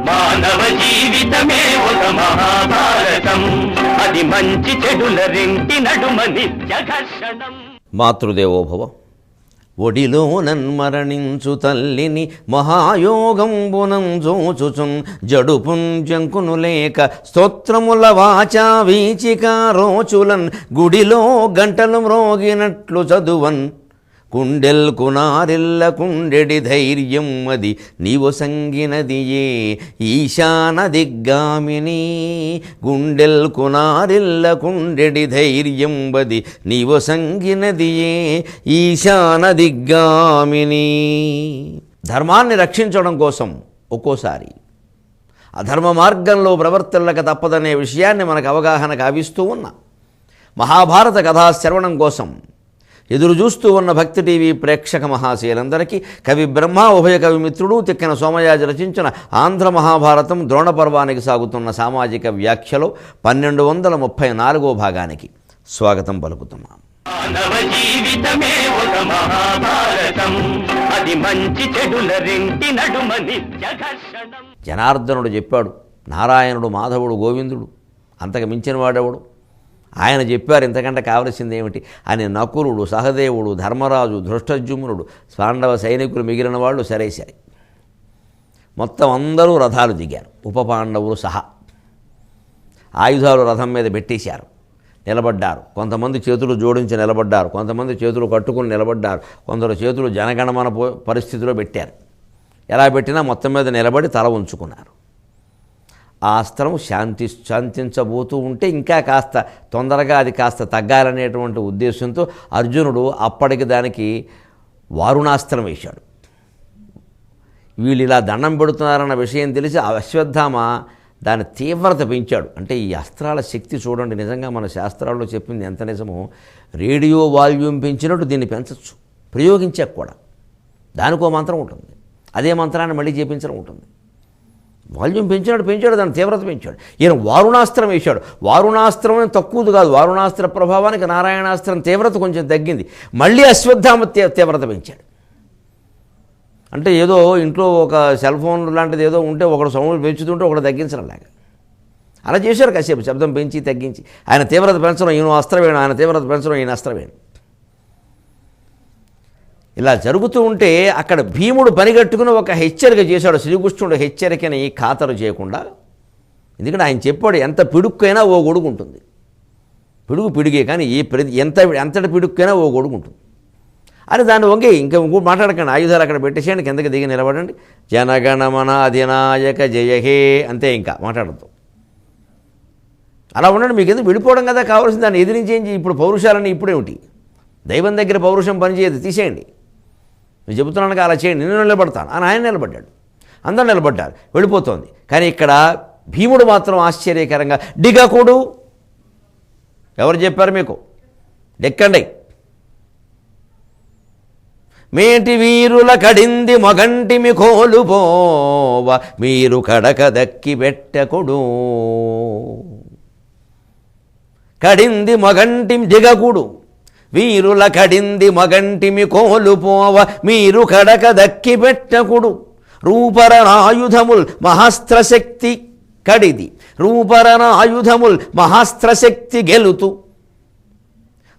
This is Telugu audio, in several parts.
మానవ జీవితమే ఒక మహాభారతం, అది మంచి చెడుల రెంటి నడుమ నిత్య ఘర్షణం. మాతృదేవోభవ. ఒడిలో నన్మరణించు తల్లిని మహాయోగంబునం జోచుచున్ జడుపుంజంకును లేక స్తోత్రముల వాచా వీచిక రోచులన్ గుడిలో గంటలు మ్రోగినట్లు చదువన్ కుండెల్ కునారిల్ల కుండెడి ధైర్యం అది నీవు సంగినదియే ఈశాన దిగ్గామిని గుండెల్ కునారిల్ల కుండెడి ధైర్యం అది నీవు సంగినదియే ఈశాన దిగ్గామిని. ధర్మాన్ని రక్షించడం కోసం ఒక్కోసారి అధర్మ మార్గంలో ప్రవర్తనలక తప్పదనే విషయాన్ని మనకు అవగాహన కావిస్తూ ఉన్న మహాభారత కథా శ్రవణం కోసం ఎదురు చూస్తూ ఉన్న భక్తి టీవీ ప్రేక్షక మహాశయులందరికీ కవి బ్రహ్మ ఉభయ కవి మిత్రుడు తిక్కిన సోమయాజి రచించిన ఆంధ్ర మహాభారతం ద్రోణ పర్వానికి సాగుతున్న సామాజిక వ్యాఖ్యలో 1234వ భాగానికి స్వాగతం పలుకుతున్నాం. మానవ జీవితమే ఒక మహాభారతం, అది మంచి చెడుల రెంటి నడుమ నిత్య ఘర్షణం. జనార్దనుడు చెప్పాడు, నారాయణుడు మాధవుడు గోవిందుడు అంతకు మించిన వాడెవడు, ఆయన చెప్పారు ఇంతకంటే కావలసింది ఏమిటి అని నకులుడు సహదేవుడు ధర్మరాజు ధృష్టజుమ్నుడు పాండవ సైనికులు మిగిలిన వాళ్ళు సరే మొత్తం అందరూ రథాలు దిగారు, ఉప పాండవులు సహా. ఆయుధాలు రథం మీద పెట్టేశారు, నిలబడ్డారు. కొంతమంది చేతులు జోడించి నిలబడ్డారు, కొంతమంది చేతులు కట్టుకుని నిలబడ్డారు, కొందరు చేతులు జనగణమన పరిస్థితిలో పెట్టారు. ఎలా పెట్టినా మొత్తం మీద నిలబడి తల ఉంచుకున్నారు. ఆ అస్త్రం శాంతించబోతూ ఉంటే ఇంకా కాస్త తొందరగా అది కాస్త తగ్గాలనేటువంటి ఉద్దేశంతో అర్జునుడు అప్పటికి దానికి వారుణాస్త్రం వేశాడు. వీళ్ళు ఇలా దండం పెడుతున్నారన్న విషయం తెలిసి అశ్వత్థామ దాని తీవ్రత పెంచాడు. అంటే ఈ అస్త్రాల శక్తి చూడండి, నిజంగా మన శాస్త్రాల్లో చెప్పింది ఎంత నిజమో. రేడియో వాల్యూమ్ పెంచినట్టు దీన్ని పెంచవచ్చు, ప్రయోగించాక కూడా దానికో మంత్రం ఉంటుంది, అదే మంత్రాన్ని మళ్ళీ చేపించడం ఉంటుంది. వాల్యూమ్ పెంచాడు, దాని తీవ్రత పెంచాడు. ఈయన వారుణాస్త్రం వేశాడు. వారుణాస్త్రం తక్కువది కాదు, వారుణాస్త్ర ప్రభావానికి నారాయణాస్త్రం తీవ్రత కొంచెం తగ్గింది. మళ్ళీ అశ్వత్థామ తీవ్రత పెంచాడు. అంటే ఏదో ఇంట్లో ఒక సెల్ ఫోన్ లాంటిది ఏదో ఉంటే ఒకడు సౌండ్ పెంచుతుంటే ఒకడు తగ్గించడం లాగా అలా చేశారు. కాసేపు శబ్దం పెంచి తగ్గించి ఆయన తీవ్రత పెంచడం ఈయన అస్త్రవేణు, ఆయన తీవ్రత పెంచడం ఈయన అస్త్రవేణు. ఇలా జరుగుతూ ఉంటే అక్కడ భీముడు పనిగట్టుకుని ఒక హెచ్చరిక చేశాడు. శ్రీకృష్ణుడు హెచ్చరికని ఖాతరు చేయకుండా, ఎందుకంటే ఆయన చెప్పాడు ఎంత పిడుక్కైనా ఓ గొడుగు ఉంటుంది, పిడుగే కానీ ఎంతటి పిడుక్కైనా ఓ గొడుగు ఉంటుంది అని దాన్ని వంగి ఇంకా మాట్లాడకండి, ఆయుధాలు అక్కడ పెట్టేసేయండి, కిందకి దిగి నిలబడండి, జనగణమన అధినాయక జయహే, అంతే, ఇంకా మాట్లాడద్దు. అలా ఉండండి, మీకు ఎందుకు విడిపోవడం కదా కావాల్సింది, దాన్ని ఎదిరించేంచి ఇప్పుడు పౌరుషాలని ఇప్పుడేమిటి, దైవం దగ్గర పౌరుషం పనిచేయదు, తీసేయండి, నేను చెబుతున్నాను అలా చేయండి, నేను నిలబడతాను అని ఆయన నిలబడ్డాడు. అందరూ నిలబడ్డారు, వెళ్ళిపోతోంది. కానీ ఇక్కడ భీముడు మాత్రం ఆశ్చర్యకరంగా డిగకుడు. ఎవరు చెప్పారు మీకు? డెక్కండి. మేటి వీరుల కడింది మొగంటి మీ కోలుపోవ మీరు కడక దక్కి పెట్టకుడు. కడింది మొగంటి దిగకుడు, వీరుల కడింది మొగంటిమి కోలుపోవ మీరు కడక దక్కి పెట్టకుడు. రూపరనాయుధముల్ మహాస్త్రశక్తి కడిది, రూపరనాయుధముల్ మహాస్త్రశక్తి గెలుతు.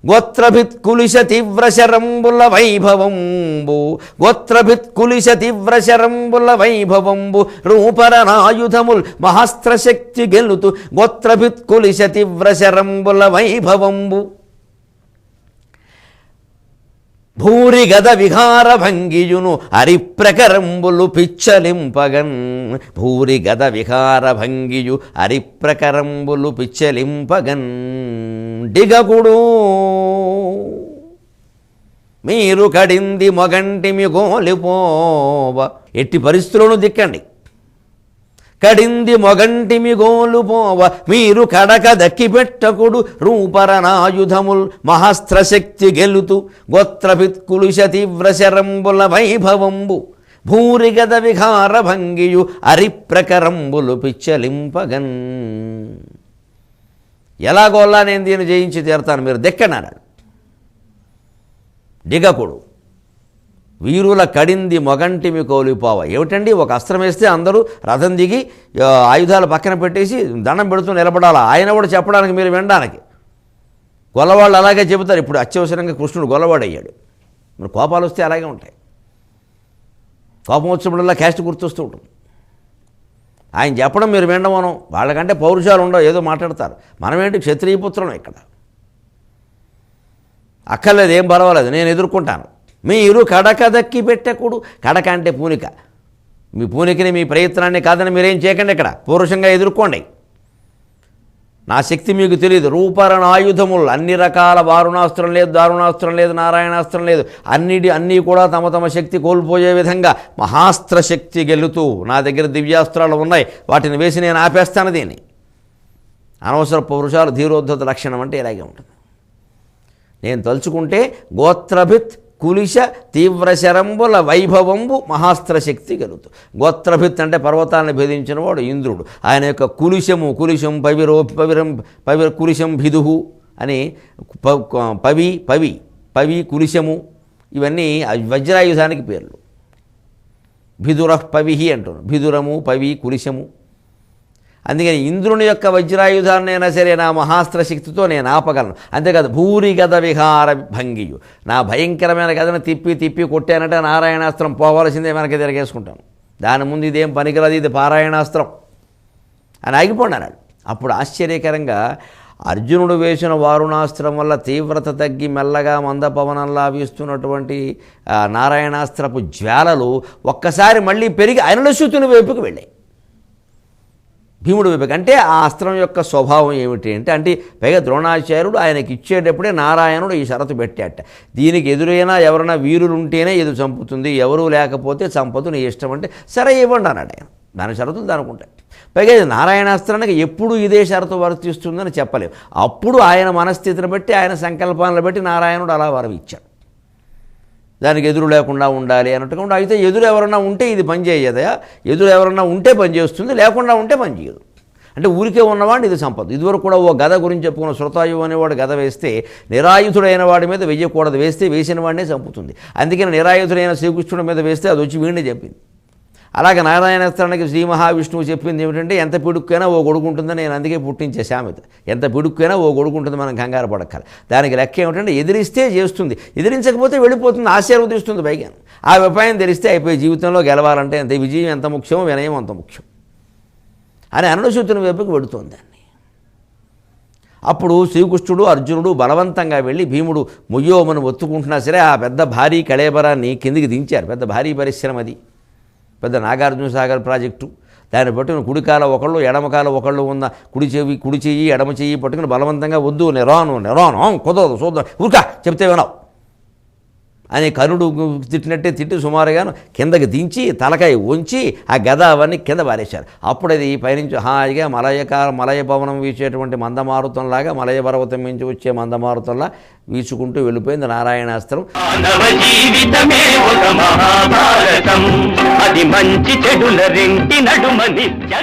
గోత్రభిత్కులిశ తీవ్రశరంబుల వైభవంబు, గోత్రభిత్కులిశ తీవ్రశరంబుల వైభవంబు. రూపరనాయుధముల్ మహాస్త్రశక్తి గెలుతు, గోత్రభిత్కులిశ తీవ్రశరంబుల వైభవంబు. భూరి గద విహార భంగియును అరిప్రకరంబులు పిచ్చలింపగన్, భూరి గద విహార భంగియు అరిప్రకరంబులు పిచ్చలింపగన్. డిగకుడు, మీరు కడింది మొగంటిమి గోలిపోవ, ఎట్టి పరిస్థితులను దిక్కండి, కడింది మొగంటిమి గోలుపోవ మీరు కడక దక్కి పెట్టకుడు. రూపరనాయుధముల్ మహాస్త్రశక్తి గెలుతు, గోత్రభిత్కులుశ తీవ్రశరంబుల వైభవంబు. భూరిగద విహార భంగియు అరిప్రకరంబులు పిచ్చలింపగన్. ఎలాగోలా నేను దీన్ని జయించి తీరుతాను, మీరు దెక్కనన్నాడు. డిగకుడు, వీరుల కడింది మొగంటిమి కోలిపోవ. ఏమిటండి, ఒక అస్త్రం వేస్తే అందరూ రథం దిగి ఆయుధాలు పక్కన పెట్టేసి దండం పెడుతూ నిలబడాలా, ఆయన కూడా చెప్పడానికి మీరు వినడానికి. గొల్లవాళ్ళు అలాగే చెబుతారు. ఇప్పుడు అత్యవసరంగా కృష్ణుడు గొల్లవాడయ్యాడు. మరి కోపాలు వస్తే అలాగే ఉంటాయి. కోపం వచ్చినప్పుడల్లా క్యాస్ట్ గుర్తొస్తూ ఉంటుంది. ఆయన చెప్పడం మీరు వినడం, వాళ్ళకంటే పౌరుషాలు ఉండవు, ఏదో మాట్లాడతారు. మనమేంటి క్షత్రియపుత్రం ఇక్కడ, అక్కర్లేదు, ఏం పర్వాలేదు, నేను ఎదుర్కొంటాను. మీరు కడక దక్కి పెట్టకూడు. కడక అంటే పూనిక. మీ పూనికని మీ ప్రయత్నాన్ని కాదని మీరేం చేయకండి, ఇక్కడ పౌరుషంగా ఎదుర్కోండి. నా శక్తి మీకు తెలియదు. రూపరణ ఆయుధములు, అన్ని రకాల వారుణాస్త్రం లేదు, దారుణాస్త్రం లేదు, నారాయణాస్త్రం లేదు, అన్నీ కూడా తమ తమ శక్తి కోల్పోయే విధంగా మహాస్త్ర శక్తి గెలుతూ నా దగ్గర దివ్యాస్త్రాలు ఉన్నాయి, వాటిని వేసి నేను ఆపేస్తాను దీన్ని. అనవసర పౌరుషాలు ధీరోద్ధత లక్షణం అంటే ఇలాగే ఉంటుంది. నేను తలుచుకుంటే గోత్రభిత్ కులిశ తీవ్రశరంబుల వైభవంబు మహాస్త్రశక్తి గలుతు. గోత్రభిత్ అంటే పర్వతాలను భేదించిన వాడు ఇంద్రుడు. ఆయన యొక్క కులిశం కులిశం భిదుహు అని పవి కులిశము ఇవన్నీ వజ్రాయుధానికి పేర్లు. భిదుర పవిహి అంటున్నాను. భిదురము పవి కులిశము. అందుకని ఇంద్రుని యొక్క వజ్రాయుధాన్నైనా సరే నా మహాస్త్ర శక్తితో నేను ఆపగలను. అంతేకాదు భూరి గద విహార భంగియు, నా భయంకరమైన గదను తిప్పి కొట్టానంటే నారాయణాస్త్రం పోవలసిందే, వెనక్కి తిరగేసుకుంటాను. దాని ముందు ఇదేం పనికిరాదు, ఇది పారాయణాస్త్రం అని ఆగిపోండి అన్నాడు. అప్పుడు ఆశ్చర్యకరంగా అర్జునుడు వేసిన వారుణాస్త్రం వల్ల తీవ్రత తగ్గి మెల్లగా మందపవనంలా వీస్తున్నటువంటి నారాయణాస్త్రపు జ్వాలలు ఒక్కసారి మళ్ళీ పెరిగి అనిలశూతుని వైపుకి వెళ్ళాయి, భీముడు వైపుకి. అంటే ఆ అస్త్రం యొక్క స్వభావం ఏమిటి అంటే పైగా ద్రోణాచార్యుడు ఆయనకి ఇచ్చేటప్పుడే నారాయణుడు ఈ షరతు పెట్టాట. దీనికి ఎదురైనా ఎవరైనా వీరులు ఉంటేనే ఇది చంపుతుంది, ఎవరూ లేకపోతే చంపదు, నీ ఇష్టం అంటే సరే ఇవ్వండి అన్నాడు ఆయన. దాని షరతులు దానికి ఉంటాయి. పైగా ఇది నారాయణాస్త్రానికి ఎప్పుడు ఇదే షరతు వర్తిస్తుందని చెప్పలేము. అప్పుడు ఆయన మనస్థితిని బట్టి, ఆయన సంకల్పాలను బట్టి నారాయణుడు అలా వరం ఇచ్చాడు. దానికి ఎదురు లేకుండా ఉండాలి అన్నట్టుగా. అయితే ఎదురు ఎవరన్నా ఉంటే ఇది పనిచేయదా, ఎదురు ఎవరన్నా ఉంటే పనిచేస్తుంది, లేకుండా ఉంటే పనిచేయదు. అంటే ఊరికే ఉన్నవాడిని ఇది సంపద. ఇదివరకు కూడా ఓ గద గురించి చెప్పుకున్న శృతాయువు అనేవాడు గద వేస్తే నిరాయుధుడైన వాడి మీద వేయకూడదు, వేస్తే వేసిన వాడినే చంపుతుంది. అందుకని నిరాయుధుడైన శ్రీకృష్ణుడి మీద వేస్తే అది వచ్చి వీడిని చెప్పింది. అలాగే నారాయణాస్త్రానికి శ్రీ మహావిష్ణువు చెప్పింది ఏమిటంటే ఎంత పిడుక్కైనా ఓ గొడుగు ఉంటుందని. నేను అందుకే పుట్టించే సామెత, ఎంత పిడుక్కైనా ఓ గొడుగు ఉంటుంది, మనం కంగారు పడక్కల. దానికి లెక్క ఏమిటంటే ఎదిరిస్తే చేస్తుంది, ఎదిరించకపోతే వెళ్ళిపోతుంది, ఆశీర్వదిస్తుంది పైగా. ఆ ఉపాయం తెలిస్తే అయిపోయి. జీవితంలో గెలవాలంటే అంతే, విజయం ఎంత ముఖ్యమో వినయం అంత ముఖ్యం అని అనుసూతుని వైపుకి వెడుతోంది దాన్ని. అప్పుడు శ్రీకృష్ణుడు అర్జునుడు బలవంతంగా వెళ్ళి భీముడు ముయ్యోమను ఒత్తుకుంటున్నా సరే ఆ పెద్ద భారీ కళేబరాన్ని కిందికి దించారు. పెద్ద భారీ పరిశ్రమ అది, పెద్ద నాగార్జున సాగర్ ప్రాజెక్టు. దాన్ని పట్టుకుని కుడికాల ఒకళ్ళు ఎడమకాల ఒకళ్ళు ఉన్న కుడి చెయ్యి ఎడమ చెయ్యి పట్టుకుని బలవంతంగా వద్దు నిరాను కుదరదు చూద్దాం ఊరికా చెప్తే వినవు అని కరుడు తిట్టినట్టే తిట్టి సుమారుగాను కిందకి దించి తలకాయ ఉంచి ఆ గద అవన్నీ కింద పారేశారు. అప్పుడు అది పైనుంచి హాయిగా మలయ పవనం వీచేటువంటి మందమారుతంలాగా మలయ పర్వతం నుంచి వచ్చే మందమారుతంలా వీచుకుంటూ వెళ్ళిపోయింది నారాయణాస్త్రం. మానవ జీవితమే ఒక మహాభారతం, అది మంచి చెడుల రెంటి నడుమ నిత్య